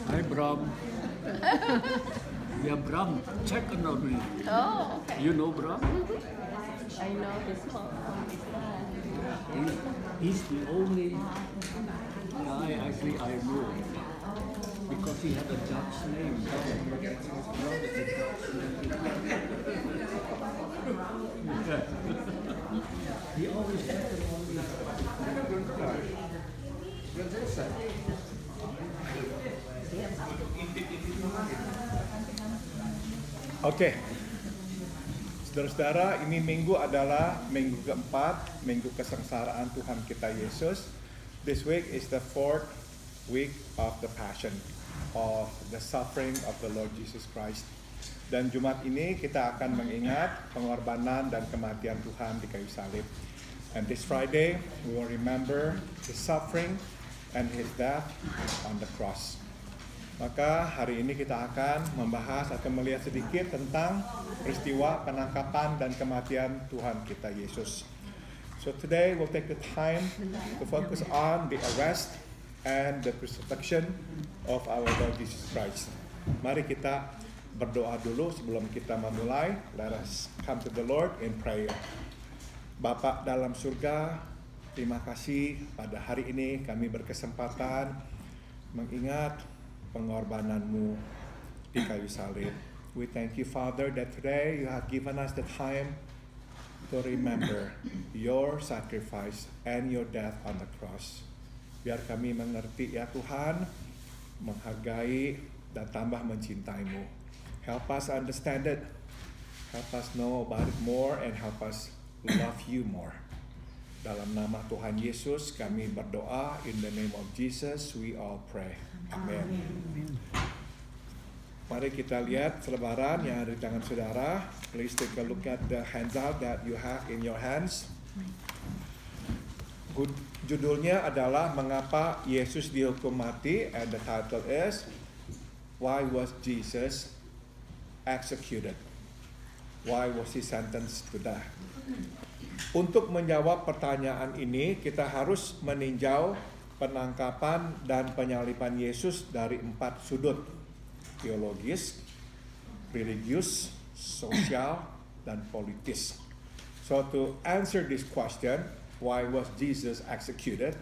Hi, Bram. Yeah, Bram, check on me. Oh, okay. You know Bram? I know this one. He's the only guy actually I know because he had a Dutch name. He always had the Oke, saudara-saudara, ini minggu adalah minggu keempat, minggu kesengsaraan Tuhan kita Yesus. This week is the fourth week of the Passion, of the suffering of the Lord Jesus Christ. Dan Jumat ini kita akan mengingat pengorbanan dan kematian Tuhan di kayu salib. And this Friday, we will remember His suffering and His death on the cross. Maka hari ini kita akan membahas atau melihat sedikit tentang peristiwa penangkapan dan kematian Tuhan kita Yesus. So today we'll take the time to focus on the arrest and the crucifixion of our Lord Jesus Christ. Mari kita berdoa dulu sebelum kita memulai. Let us come to the Lord in prayer. Bapa dalam surga, terima kasih pada hari ini kami berkesempatan mengingat pengorbananmu di kayu salib. We thank you, Father, that today you have given us the time to remember your sacrifice and your death on the cross. Biar kami mengerti ya Tuhan, menghargai dan tambah mencintaimu. Help us understand it, help us know about it more, and help us love you more. Dalam nama Tuhan Yesus kami berdoa, in the name of Jesus we all pray. Amen. Mari kita lihat selebaran yang ada di tangan saudara. Please take a look at the handout that you have in your hands. Judulnya adalah Mengapa Yesus dihukum mati, and the title is Why was Jesus executed? Why was he sentenced to death? Untuk menjawab pertanyaan ini, kita harus meninjau penangkapan dan penyaliban Yesus dari 4 sudut: teologis, religius, sosial, dan politis. So to answer this question, why was Jesus executed?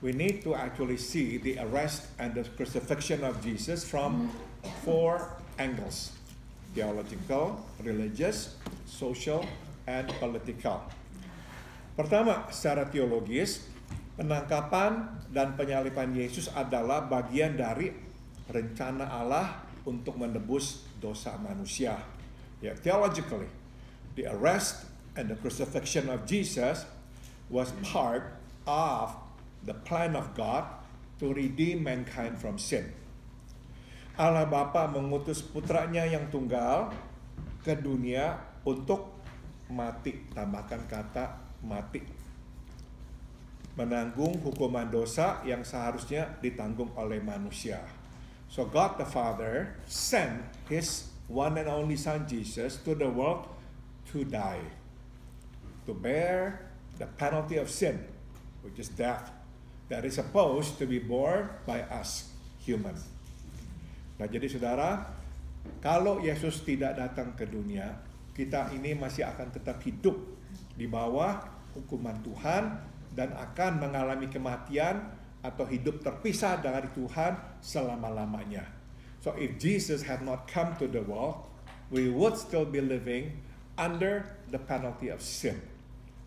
We need to actually see the arrest and the crucifixion of Jesus from 4 angles: theological, religious, social, and political. Pertama, secara teologis, penangkapan dan penyaliban Yesus adalah bagian dari rencana Allah untuk menebus dosa manusia. Theologically, the arrest and the crucifixion of Jesus was part of the plan of God to redeem mankind from sin. Allah Bapa mengutus putranya yang tunggal ke dunia untuk mati, tambahkan kata mati, menanggung hukuman dosa yang seharusnya ditanggung oleh manusia. So God the Father sent His one and only Son Jesus to the world to die, to bear the penalty of sin, which is death, that is supposed to be borne by us human. Nah, jadi saudara, Kalau Yesus tidak datang ke dunia, kita ini masih akan tetap hidup di bawah hukuman Tuhan dan akan mengalami kematian atau hidup terpisah dari Tuhan selama-lamanya. So if Jesus had not come to the world, we would still be living under the penalty of sin.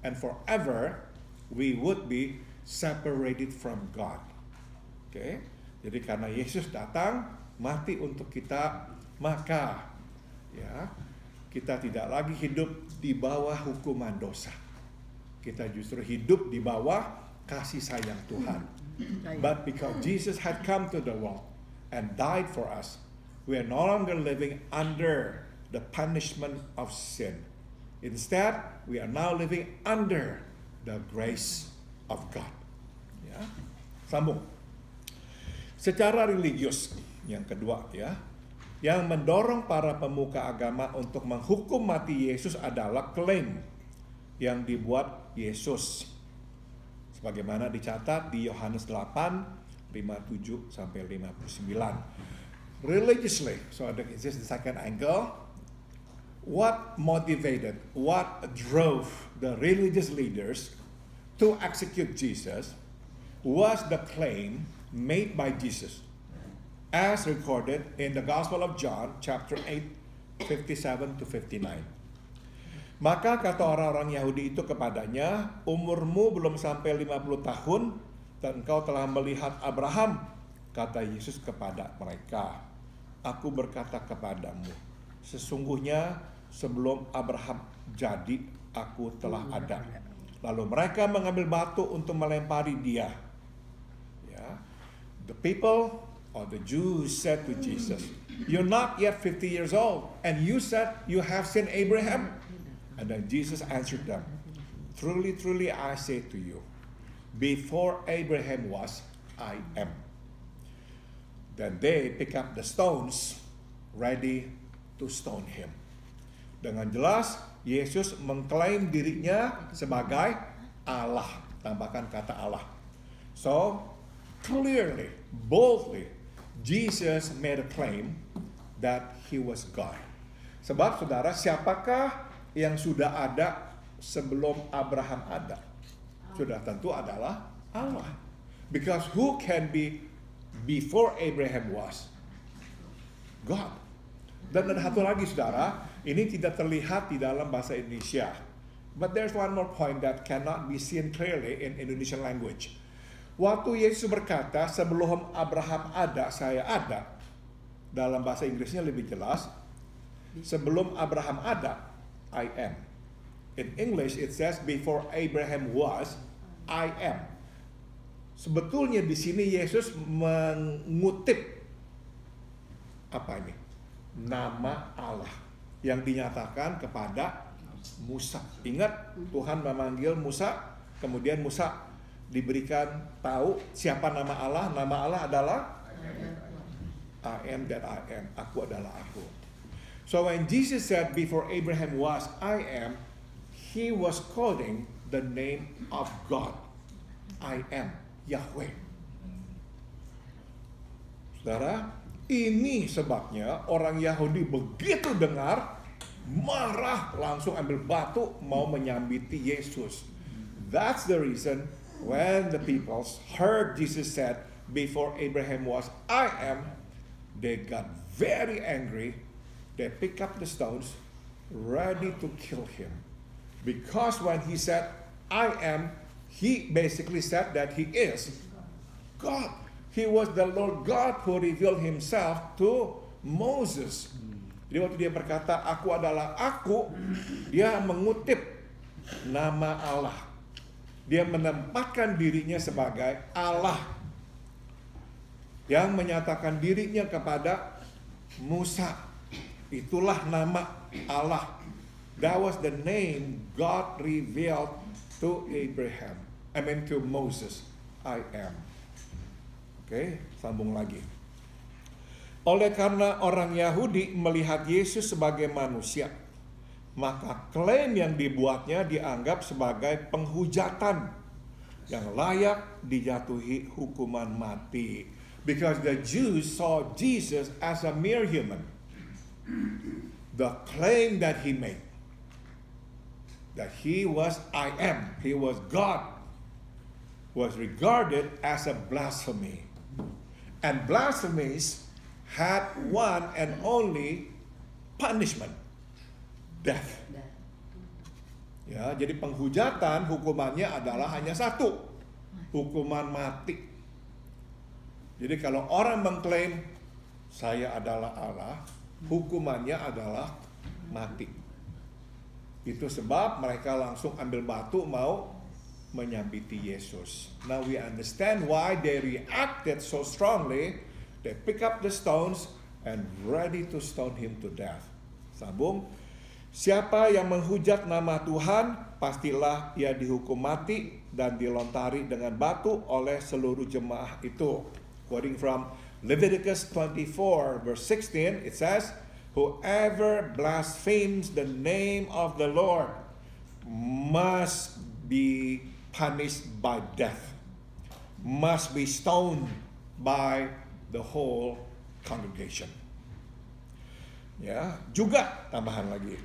And forever, we would be separated from God. Okay? Jadi karena Yesus datang, mati untuk kita, maka ya kita tidak lagi hidup di bawah hukuman dosa. Kita justru hidup di bawah kasih sayang Tuhan. But because Jesus had come to the world and died for us, we are no longer living under the punishment of sin. Instead, we are now living under the grace of God. Ya. Sambung. Secara religius, yang kedua ya, yang mendorong para pemuka agama untuk menghukum mati Yesus adalah klaim yang dibuat Yesus. Sebagaimana dicatat di Yohanes 8, 57 sampai 59. Religiously, so this is the second angle. What motivated, what drove the religious leaders to execute Jesus was the claim made by Jesus, as recorded in the Gospel of John, chapter 8, 57 to 59. Maka kata orang-orang Yahudi itu kepadanya, umurmu belum sampai 50 tahun, dan engkau telah melihat Abraham. Kata Yesus kepada mereka, aku berkata kepadamu, sesungguhnya sebelum Abraham jadi, aku telah ada. Lalu mereka mengambil batu untuk melempari dia. Ya. The people or the Jews said to Jesus, you're not yet 50 years old, and you said you have seen Abraham? And then Jesus answered them, truly, truly, I say to you, before Abraham was, I am. Then they pick up the stones, ready to stone him. Dengan jelas, Yesus mengklaim dirinya sebagai Allah. Tambahkan kata Allah. So, clearly, boldly, Jesus made a claim that he was God. Sebab, saudara, siapakah yang sudah ada sebelum Abraham ada? Sudah tentu adalah Allah. Because who can be before Abraham was? God. Dan ada satu lagi, saudara, ini tidak terlihat di dalam bahasa Indonesia. But there's one more point that cannot be seen clearly in Indonesian language. Waktu Yesus berkata, sebelum Abraham ada, saya ada. Dalam bahasa Inggrisnya lebih jelas, sebelum Abraham ada, I am. In English it says, before Abraham was, I am. Sebetulnya di sini Yesus mengutip apa ini? Nama Allah yang dinyatakan kepada Musa. Ingat, Tuhan memanggil Musa, kemudian Musa diberikan tahu siapa nama Allah. Nama Allah adalah I am that I am. Aku adalah aku. So when Jesus said before Abraham was, I am, he was quoting the name of God. I am Yahweh. Saudara, ini sebabnya orang Yahudi begitu dengar, marah, langsung ambil batu mau menyambiti Yesus. That's the reason when the people heard Jesus said, before Abraham was, I am, they got very angry. They pick up the stones, ready to kill him. Because when he said, I am, he basically said that he is God. He was the Lord God who revealed himself to Moses. Jadi waktu dia berkata, aku adalah aku, dia mengutip nama Allah. Dia menempatkan dirinya sebagai Allah yang menyatakan dirinya kepada Musa. Itulah nama Allah. That was the name God revealed to Abraham. To Moses. I am. Oke, sambung lagi. Oleh karena orang Yahudi melihat Yesus sebagai manusia, maka klaim yang dibuatnya dianggap sebagai penghujatan yang layak dijatuhi hukuman mati. Because the Jews saw Jesus as a mere human. the claim that he made, that he was I am, he was God, was regarded as a blasphemy. And blasphemies had one and only punishment, death. Ya, jadi penghujatan hukumannya adalah hanya satu, hukuman mati. Jadi kalau orang mengklaim saya adalah Allah, hukumannya adalah mati. Itu sebab mereka langsung ambil batu mau menyambiti Yesus. Now we understand why they reacted so strongly. They pick up the stones and ready to stone him to death. Sambung. Siapa yang menghujat nama Tuhan, pastilah ia dihukum mati dan dilontari dengan batu oleh seluruh jemaah itu. Quoting from Leviticus 24 verse 16, it says, whoever blasphemes the name of the Lord must be punished by death, must be stoned by the whole congregation. Ya, juga tambahan lagi.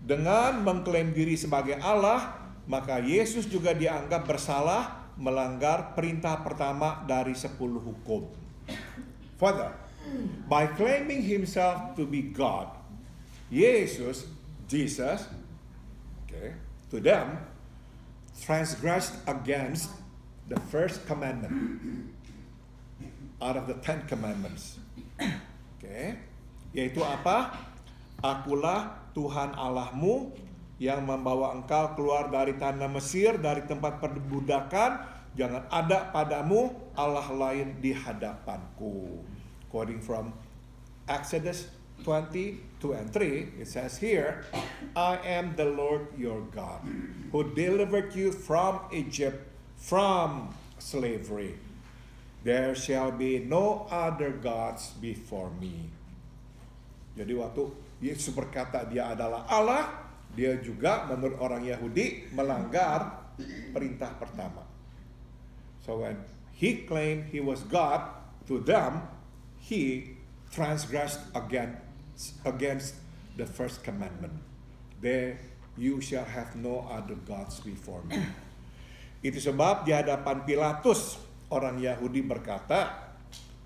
Dengan mengklaim diri sebagai Allah, maka Yesus juga dianggap bersalah melanggar perintah pertama dari 10 hukum. Further, by claiming himself to be God, Jesus, to them, transgressed against the first commandment out of the 10 commandments. Yaitu apa? Akulah Tuhan Allahmu yang membawa engkau keluar dari tanah Mesir, dari tempat perbudakan. Jangan ada padamu Allah lain di hadapanku. Quoting from Exodus 20:2 and 3, it says here, I am the Lord your God, who delivered you from Egypt, from slavery. There shall be no other gods before me. Jadi waktu Yesus berkata dia adalah Allah, dia juga menurut orang Yahudi melanggar perintah pertama. So when he claimed he was God, to them, he transgressed against the first commandment. There you shall have no other gods before me. Itu sebab di hadapan Pilatus, orang Yahudi berkata,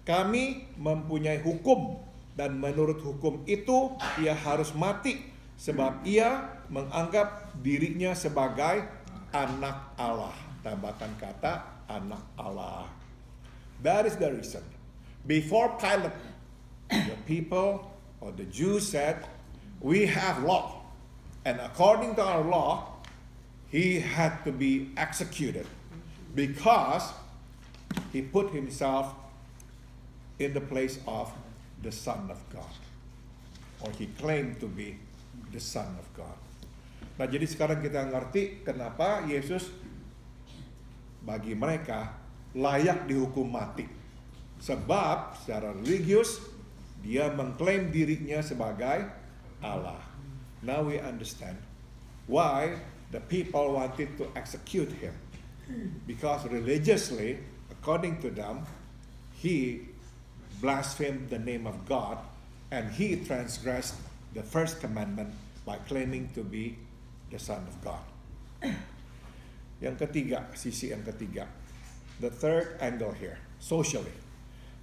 kami mempunyai hukum, dan menurut hukum itu ia harus mati, sebab ia menganggap dirinya sebagai anak Allah. Tambahkan kata anak Allah. That is the reason. Before Pilate, the people or the Jews said, we have law, and according to our law, he had to be executed because he put himself in the place of the Son of God, or he claimed to be the Son of God. Nah, jadi sekarang kita ngerti kenapa Yesus bagi mereka layak dihukum mati. Sebab secara religius dia mengklaim dirinya sebagai Allah. Now we understand why the people wanted to execute him. Because religiously, according to them, he blasphemed the name of God, and he transgressed the first commandment by claiming to be the Son of God. Yang ketiga, sisi yang ketiga, the third angle here, socially.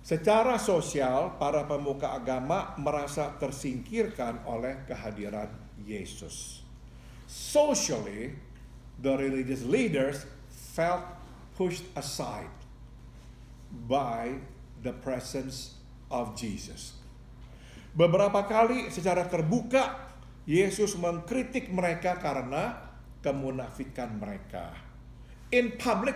Secara sosial, para pemuka agama merasa tersingkirkan oleh kehadiran Yesus. Socially, the religious leaders felt pushed aside by the presence of Jesus. Beberapa kali secara terbuka Yesus mengkritik mereka karena kemunafikan mereka. In public,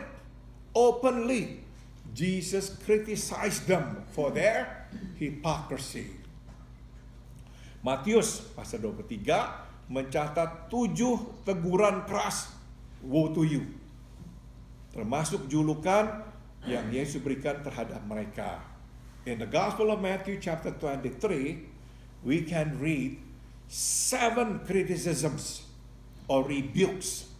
openly, Jesus criticized them for their hypocrisy. Matius pasal 23 mencatat 7 teguran keras, woe to you, termasuk julukan yang Yesus berikan terhadap mereka. In the Gospel of Matthew chapter 23, we can read 7 criticisms or rebukes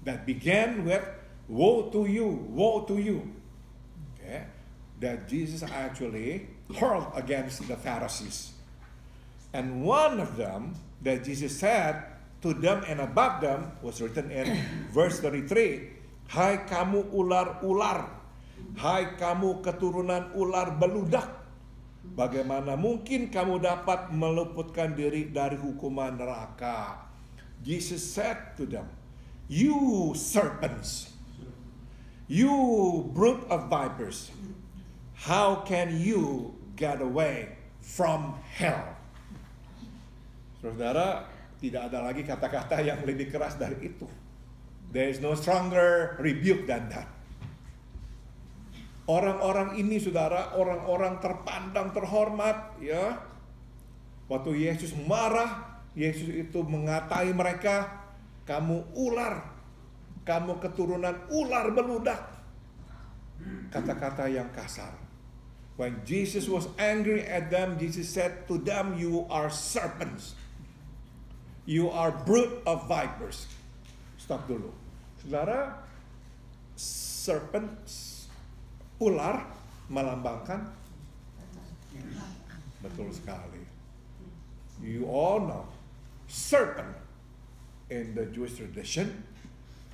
that began with woe to you, woe to you. Okay? That Jesus actually hurled against the Pharisees. And one of them that Jesus said to them and about them was written in verse 33. Hai kamu ular-ular, hai kamu keturunan ular beludak, bagaimana mungkin kamu dapat meluputkan diri dari hukuman neraka? Jesus said to them, you serpents, you brood of vipers, how can you get away from hell? Saudara, tidak ada lagi kata-kata yang lebih keras dari itu. There is no stronger rebuke than that. Orang-orang ini, saudara, orang-orang terpandang, terhormat, ya. Waktu Yesus marah, Yesus itu mengatai mereka, kamu ular, kamu keturunan ular beludak. Kata-kata yang kasar. When Jesus was angry at them, Jesus said to them, you are serpents. You are brood of vipers. Stop dulu. Saudara, serpents, ular melambangkan, betul sekali. You all know, serpent in the Jewish tradition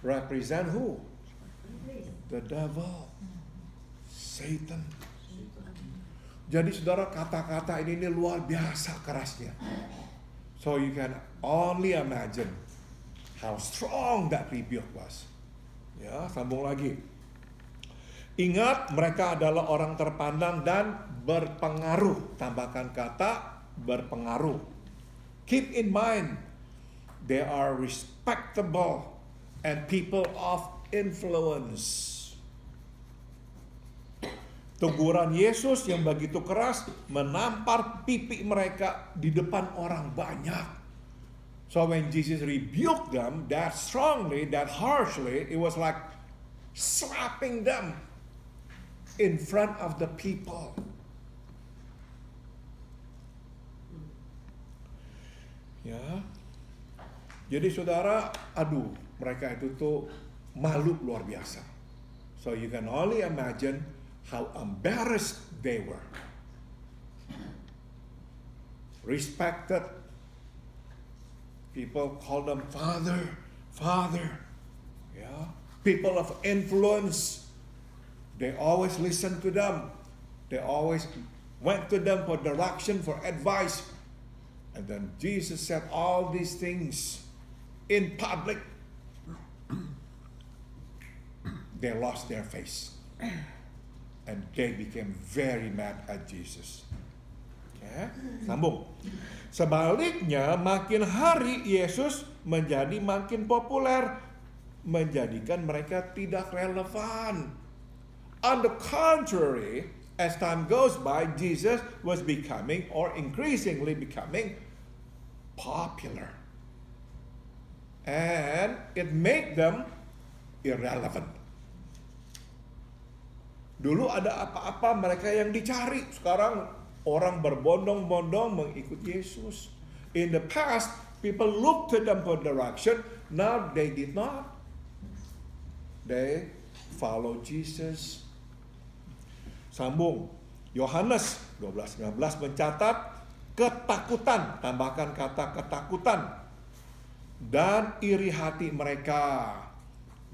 represent who? The devil, Satan. Jadi saudara, kata-kata ini luar biasa kerasnya. So you can only imagine how strong that rebuke was. Ya, sambung lagi. Ingat, mereka adalah orang terpandang dan berpengaruh. Tambahkan kata berpengaruh. Keep in mind, they are respectable and people of influence. Teguran Yesus yang begitu keras menampar pipi mereka di depan orang banyak. So when Jesus rebuked them that strongly, that harshly, it was like slapping them in front of the people. Ya. Jadi saudara, aduh, mereka itu tuh malu luar biasa. So you can only imagine how embarrassed they were. Respected. People call them Father, Father. Yeah. People of influence. They always listened to them. They always went to them for direction, for advice. And then Jesus said all these things in public. They lost their face. And they became very mad at Jesus. Ya, sambung. Sebaliknya, makin hari Yesus menjadi makin populer, menjadikan mereka tidak relevan. On the contrary, as time goes by, Jesus was becoming or increasingly becoming popular. And it made them irrelevant. Dulu ada apa-apa mereka yang dicari. Sekarang orang berbondong-bondong mengikut Yesus. In the past, people looked to them for direction. Now they did not. They follow Jesus. Sambung. Yohanes 12:19 mencatat ketakutan. Tambahkan kata ketakutan. Dan iri hati mereka.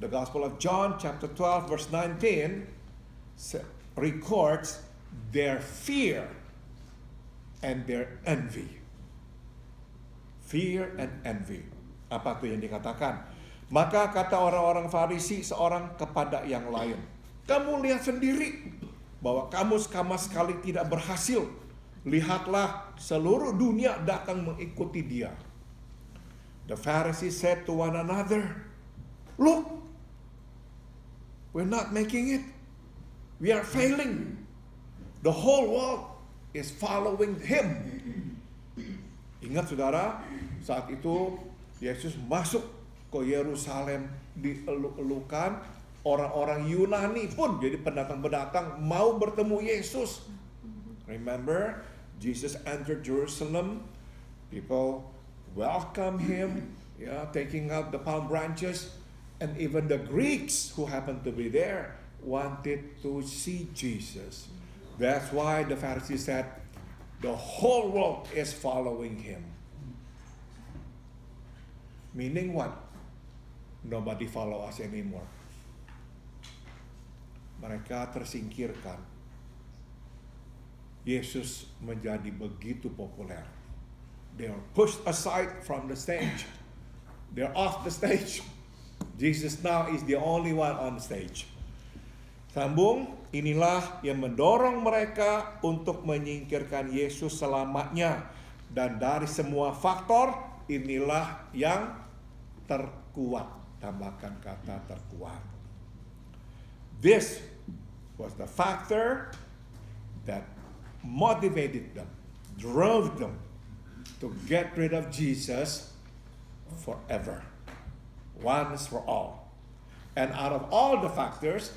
The Gospel of John chapter 12 verse 19 records their fear and their envy. Fear and envy. Apa tuh yang dikatakan? Maka kata orang-orang Farisi seorang kepada yang lain, kamu lihat sendiri bahwa kamu sama sekali tidak berhasil. Lihatlah, seluruh dunia datang mengikuti dia. The Pharisees said to one another, look, we're not making it. We are failing. The whole world is following him. Ingat saudara, saat itu Yesus masuk ke Yerusalem, dieluk-elukan. Orang-orang Yunani pun jadi pendatang-pendatang mau bertemu Yesus. Remember, Jesus entered Jerusalem. People welcome him, taking out the palm branches. And even the Greeks who happened to be there wanted to see Jesus. That's why the Pharisees said, The whole world is following him. Meaning what? Nobody follow us anymore. Mereka tersingkirkan. Yesus menjadi begitu populer. They are pushed aside from the stage. They're off the stage. Jesus now is the only one on stage. Sambung, inilah yang mendorong mereka untuk menyingkirkan Yesus selamanya. Dan dari semua faktor, inilah yang terkuat. Tambahkan kata terkuat. This was the factor that motivated them, drove them to get rid of Jesus forever, once for all. And out of all the factors,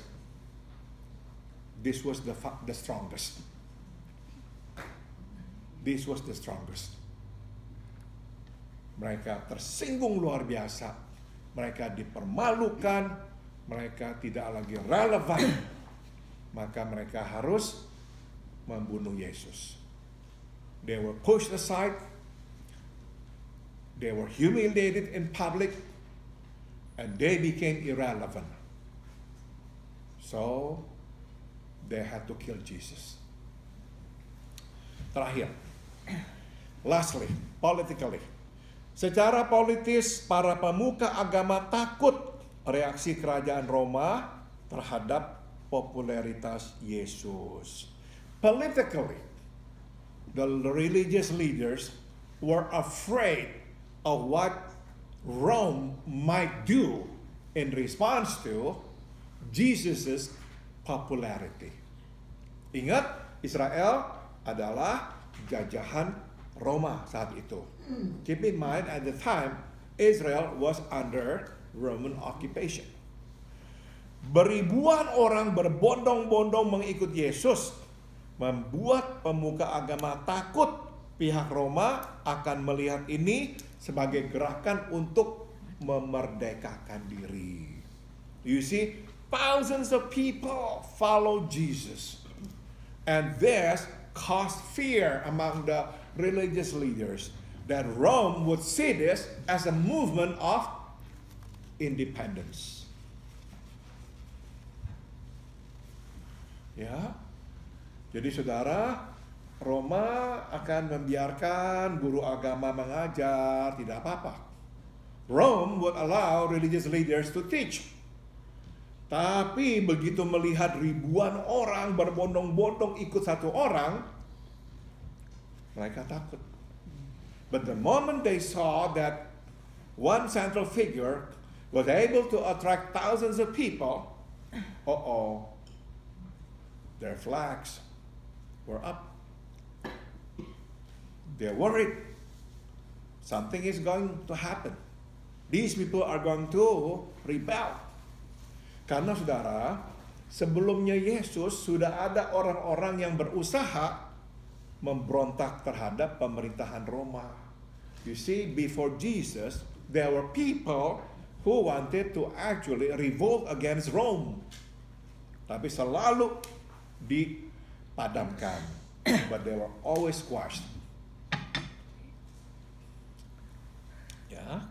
this was the strongest. This was the strongest. Mereka tersinggung luar biasa. Mereka dipermalukan. Mereka tidak lagi relevan. Maka mereka harus membunuh Yesus. They were pushed aside. They were humiliated in public. And they became irrelevant. So, they had to kill Jesus. Terakhir. Lastly, politically. Secara politis, para pemuka agama takut reaksi kerajaan Roma terhadap popularitas Yesus. Politically, the religious leaders were afraid of what Rome might do in response to Jesus' popularity. Ingat, Israel adalah jajahan Roma saat itu. Keep in mind, at the time, Israel was under Roman occupation. Beribuan orang berbondong-bondong mengikut Yesus, membuat pemuka agama takut pihak Roma akan melihat ini sebagai gerakan untuk memerdekakan diri. You see, thousands of people follow Jesus. And this caused fear among the religious leaders that Rome would see this as a movement of independence. Ya, jadi saudara, Roma akan membiarkan guru agama mengajar, tidak apa-apa. Rome would allow religious leaders to teach. Tapi begitu melihat ribuan orang berbondong-bondong ikut satu orang, mereka takut. But the moment they saw that one central figure was able to attract thousands of people, their flags were up. They're worried. Something is going to happen. These people are going to rebel. Karena saudara, sebelumnya Yesus sudah ada orang-orang yang berusaha memberontak terhadap pemerintahan Roma. You see, before Jesus, there were people who wanted to actually revolt against Rome. Tapi selalu dipadamkan. But they were always squashed. Ya.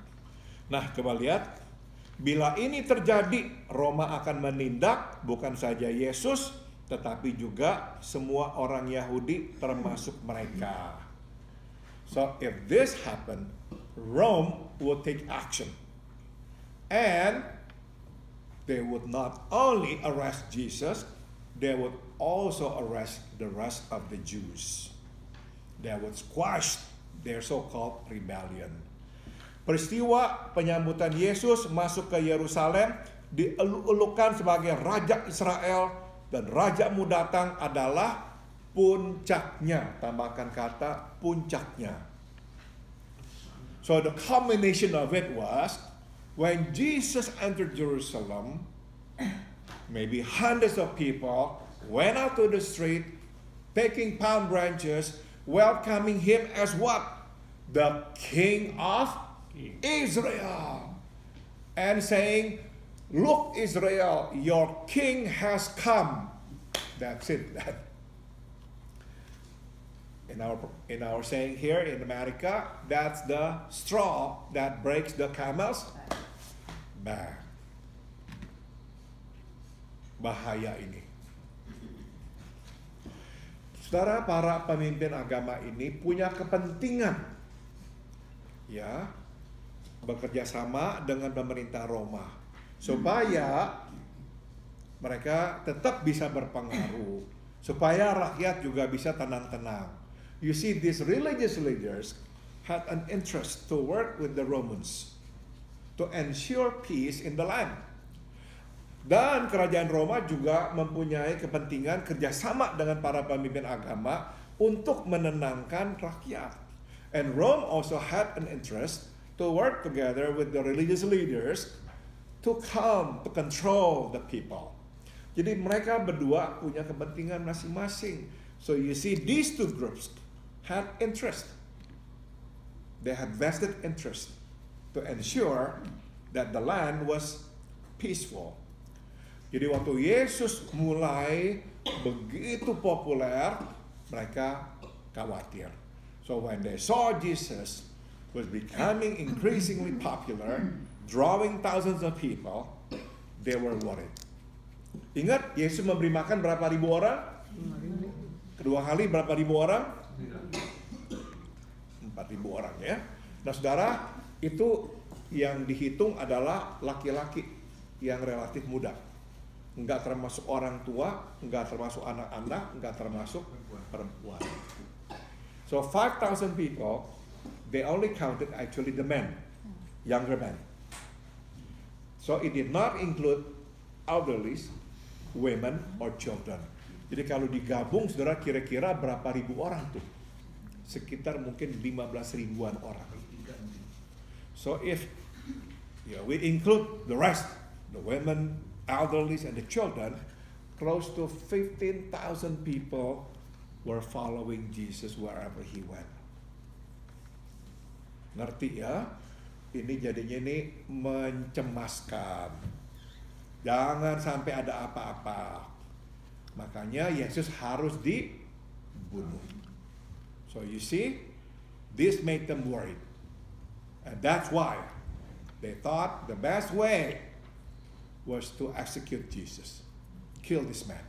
Nah, coba lihat. Bila ini terjadi, Roma akan menindak bukan saja Yesus, tetapi juga semua orang Yahudi termasuk mereka. So if this happened, Rome would take action. And they would not only arrest Jesus, they would also arrest the rest of the Jews. They would squash their so-called rebellion. Peristiwa penyambutan Yesus masuk ke Yerusalem dieluk-elukan sebagai Raja Israel, dan Raja-Mu datang adalah puncaknya. Tambahkan kata puncaknya. So the culmination of it was when Jesus entered Jerusalem, maybe hundreds of people went out to the street taking palm branches, welcoming him as what? The King of Israel, and saying, "Look, Israel, your king has come." That's it. In In our saying here in America, that's the straw that breaks the camel's back. Bahaya ini. Saudara, para pemimpin agama ini punya kepentingan, ya, bekerja sama dengan pemerintah Roma supaya mereka tetap bisa berpengaruh, supaya rakyat juga bisa tenang-tenang. You see, these religious leaders had an interest to work with the Romans to ensure peace in the land. Dan kerajaan Roma juga mempunyai kepentingan kerjasama dengan para pemimpin agama untuk menenangkan rakyat. And Rome also had an interest to work together with the religious leaders to calm, to control the people. Jadi mereka berdua punya kepentingan masing-masing. So you see, these two groups had interest. They had vested interest to ensure that the land was peaceful. Jadi waktu Yesus mulai begitu populer, mereka khawatir. So when they saw Jesus was becoming increasingly popular, drawing thousands of people, they were worried. Ingat, Yesus memberi makan berapa ribu orang? Kedua kali berapa ribu orang? 4.000 orang ya. Nah saudara, itu yang dihitung adalah laki-laki yang relatif muda. Enggak termasuk orang tua, enggak termasuk anak-anak, enggak termasuk perempuan. So 5,000 people, they only counted actually the men, younger men. So it did not include elderly, women, or children. Jadi kalau digabung, saudara, kira-kira berapa ribu orang tuh? Sekitar mungkin 15.000-an orang. So if we include the rest, the women, elderly, and the children, close to 15,000 people were following Jesus wherever he went. Ngerti ya? Ini jadinya ini mencemaskan. Jangan sampai ada apa-apa. Makanya Yesus harus dibunuh. So you see, this made them worried. And that's why they thought the best way was to execute Jesus. Kill this man.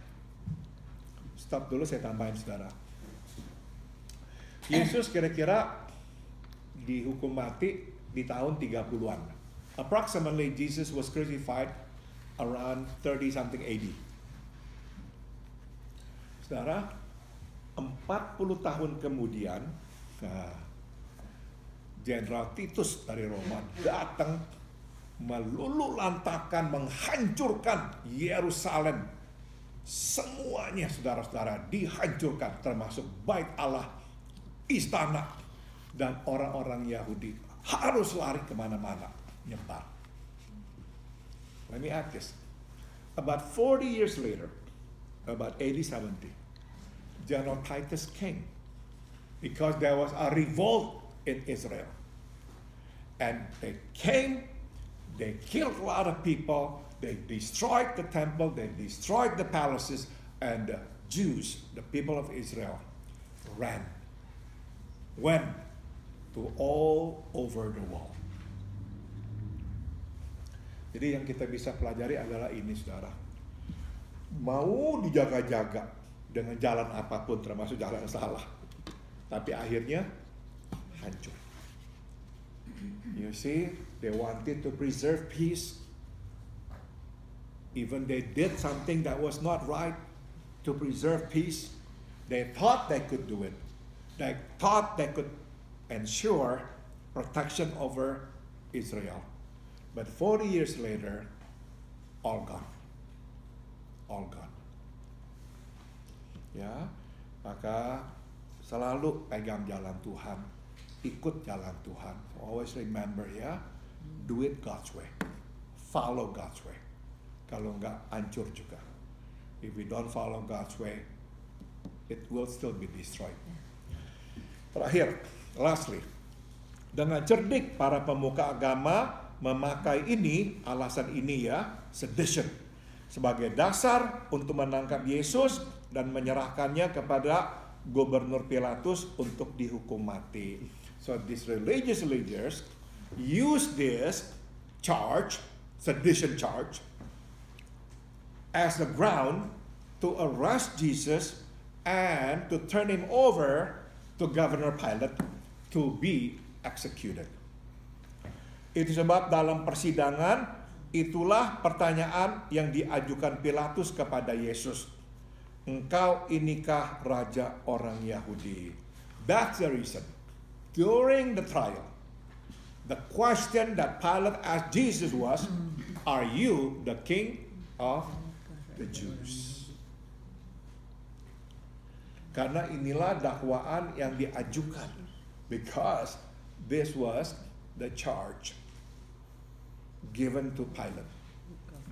Stop dulu, saya tambahin saudara. Yesus kira-kira dihukum mati di tahun 30-an. Approximately Jesus was crucified around 30 something AD. Saudara, 40 tahun kemudian, Jenderal Titus dari Roma datang meluluhlantakkan, menghancurkan Yerusalem. Semuanya saudara-saudara dihancurkan, termasuk bait Allah, istana, dan orang-orang Yahudi harus lari kemana-mana, nyebar. Let me add this. About 40 years later, about AD 70, General Titus came because there was a revolt in Israel. And they came, they killed a lot of people, they destroyed the temple, they destroyed the palaces, and the Jews, the people of Israel, went to all over the world. Jadi yang kita bisa pelajari adalah ini saudara. Mau dijaga-jaga dengan jalan apapun, termasuk jalan salah, tapi akhirnya hancur. You see, they wanted to preserve peace. Even they did something that was not right to preserve peace. They thought they could do it. They thought they could ensure protection over Israel. But 40 years later, all gone. All gone. Ya, maka selalu pegang jalan Tuhan, ikut jalan Tuhan. Always remember ya, do it God's way, follow God's way. Kalau enggak, hancur juga. If we don't follow God's way, it will still be destroyed. Terakhir, lastly, dengan cerdik para pemuka agama memakai ini, alasan ini ya, sedition, sebagai dasar untuk menangkap Yesus dan menyerahkannya kepada Gubernur Pilatus untuk dihukum mati. So these religious leaders use this charge, sedition charge, as the ground to arrest Jesus and to turn him over to Governor Pilate to be executed. Itu sebab dalam persidangan itulah pertanyaan yang diajukan Pilatus kepada Yesus. Engkau inikah raja orang Yahudi? That's the reason. During the trial, the question that Pilate asked Jesus was, are you the king of the Jews? Karena inilah dakwaan yang diajukan. Because this was the charge given to Pilate.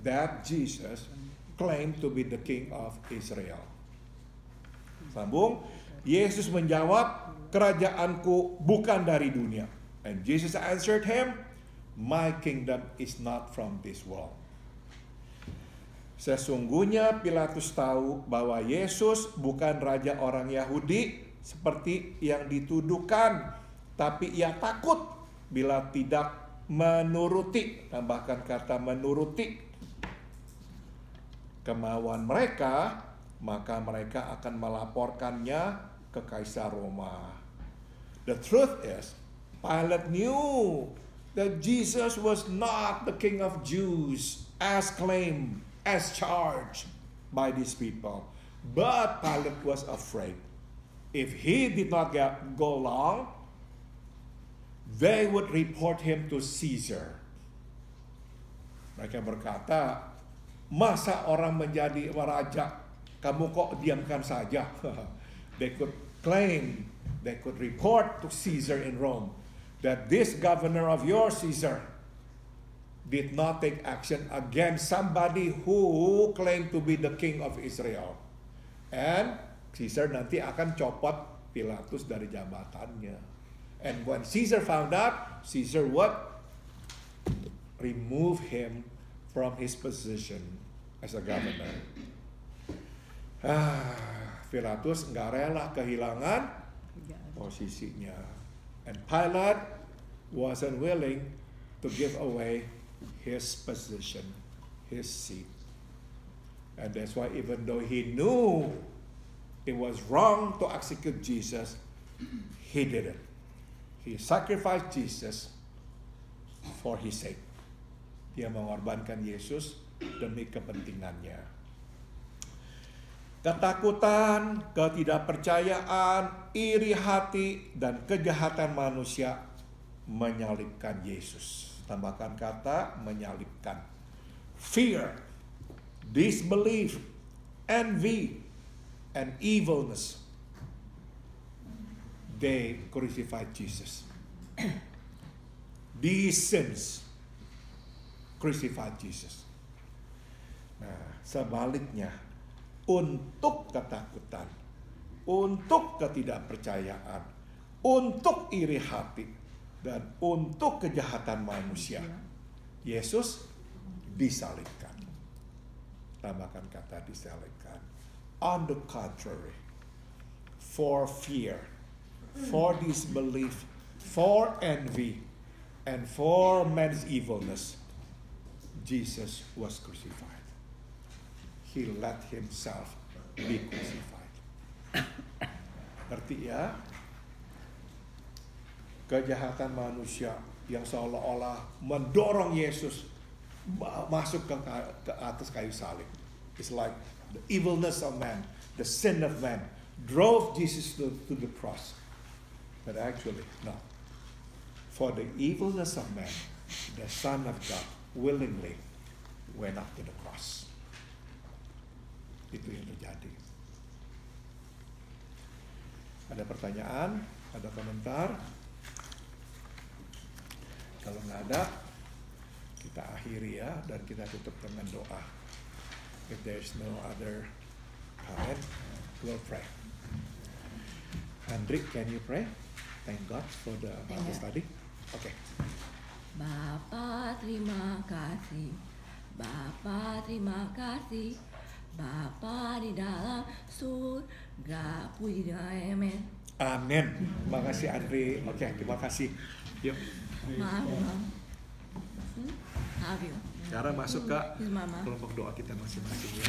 That Jesus claimed to be the king of Israel. Sambung, Yesus menjawab, kerajaanku bukan dari dunia. And Jesus answered him, my kingdom is not from this world. Sesungguhnya Pilatus tahu bahwa Yesus bukan raja orang Yahudi seperti yang dituduhkan, tapi ia takut bila tidak menuruti, tambahkan kata menuruti kemauan mereka, maka mereka akan melaporkannya ke Kaisar Roma. The truth is, Pilate knew that Jesus was not the king of Jews as claimed, as charged by these people. But Pilate was afraid. If he did not go along, they would report him to Caesar. Mereka berkata, masa orang menjadi raja, kamu kok diamkan saja? They could claim, they could report to Caesar in Rome that this governor of yours, Caesar, did not take action against somebody who claimed to be the king of Israel. And Caesar nanti akan copot Pilatus dari jabatannya. And when Caesar found out, Caesar would remove him from his position as a governor. Pilatus nggak rela kehilangan posisinya. And Pilate wasn't willing to give away his position, his seat. And that's why even though he knew it was wrong to execute Jesus, he did it. He sacrificed Jesus for his sake. Dia mengorbankan Yesus demi kepentingannya. Ketakutan, ketidakpercayaan, iri hati, dan kejahatan manusia menyalibkan Yesus. Tambahkan kata menyalibkan. Fear, disbelief, envy, and evilness. They crucified Jesus. These sins crucified Jesus. Nah, sebaliknya, untuk ketakutan, untuk ketidakpercayaan, untuk iri hati, dan untuk kejahatan manusia, Yesus disalibkan. Tambahkan kata disalibkan. On the contrary, for fear, for disbelief, for envy, and for man's evilness, Jesus was crucified. He let himself be crucified. Ngerti ya? Kejahatan manusia yang seolah-olah mendorong Yesus masuk ke atas kayu salib. It's like the evilness of man, the sin of man, drove Jesus to the cross. But actually, no. For the evilness of man, the Son of God willingly went up to the cross. Itu yang terjadi. Ada pertanyaan? Ada komentar? Kalau nggak ada, kita akhiri ya, dan kita tutup dengan doa. If there's no other comment, we'll pray. Hendrik, can you pray? Thank God for the Bible study. Okay. Bapa terima kasih, Bapa terima kasih, Bapa di dalam surga, puji dengan amin. Amin. Terima kasih Andri. Oke, terima kasih. Yuk. Maaf, Mam. Love you. Sekarang masuk ke This is Mama. kelompok doa kita masing-masing ya.